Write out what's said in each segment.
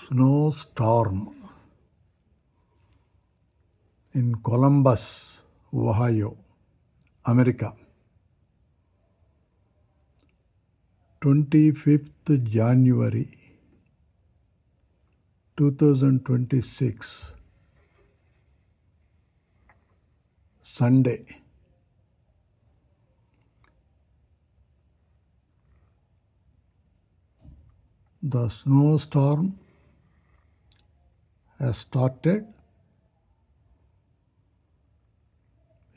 Snowstorm in Columbus, Ohio, America. 25th January 2026, Sunday. The snowstorm has started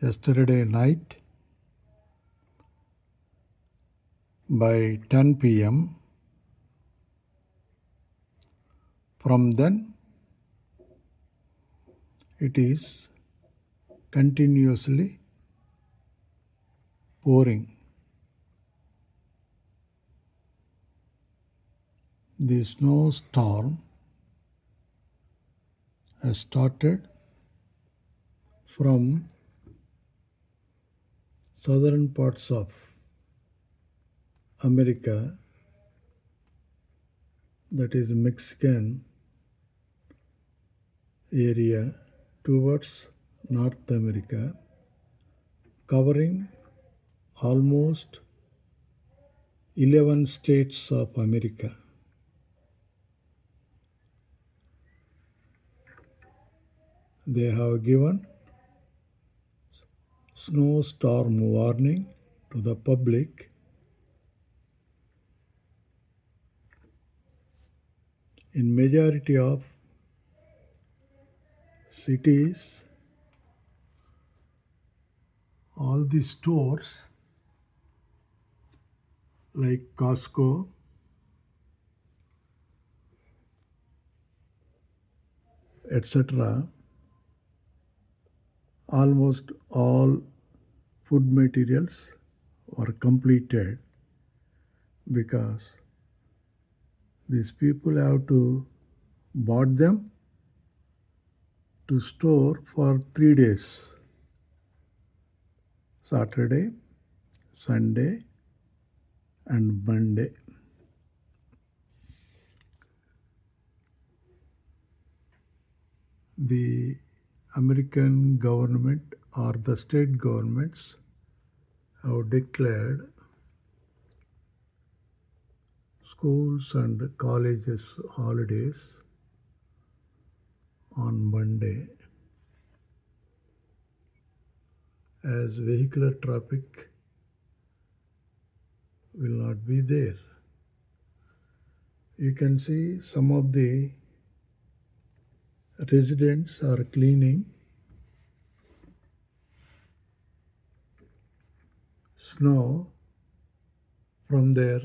yesterday night by 10 p.m. From then, it is continuously pouring. The snowstorm has started from southern parts of America, that is Mexican area, towards North America, covering almost 11 states of America. They have given snowstorm warning to the public in majority of cities. All the stores like Costco, etc., almost all food materials were completed because these people have to bought them to store for 3 days: Saturday, Sunday, and Monday. The American government or the state governments have declared schools and colleges holidays on Monday, as vehicular traffic will not be there. You can see some of the residents are cleaning snow from their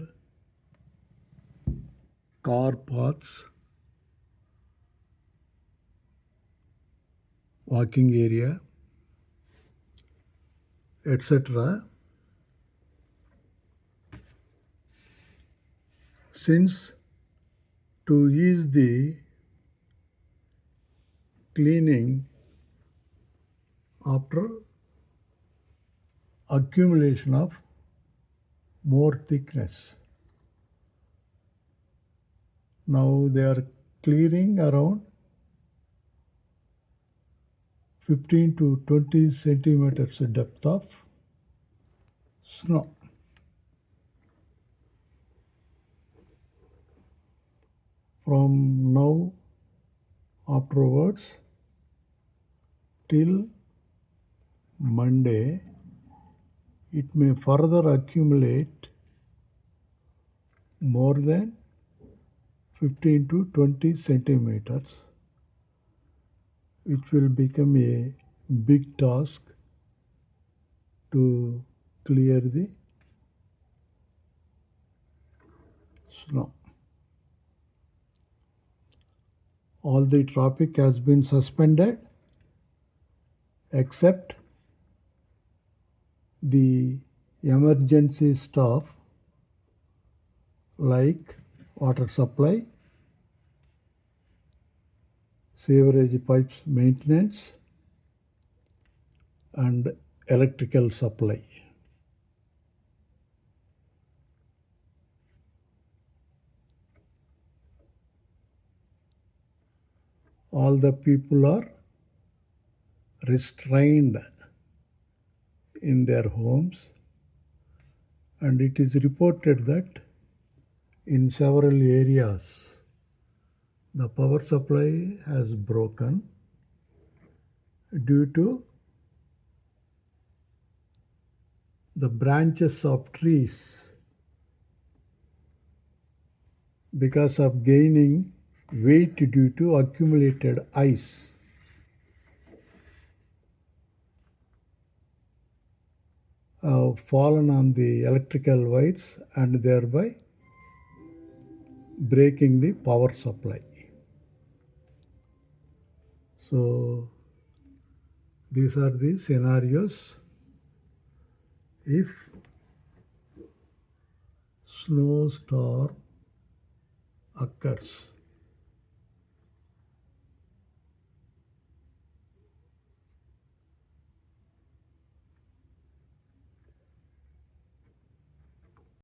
car paths, walking area, etc. Since to ease the cleaning after accumulation of more thickness, now they are clearing around 15 to 20 centimeters depth of snow. From now afterwards till Monday, it may further accumulate more than 15 to 20 centimeters, which will become a big task to clear the snow. All the traffic has been suspended except the emergency stuff like water supply, sewerage pipes maintenance, and electrical supply. all the people are restrained in their homes, and it is reported that in several areas the power supply has broken due to the branches of trees because of gaining weight due to accumulated ice. Have fallen on the electrical wires and thereby breaking the power supply. So these are the scenarios if snowstorm occurs.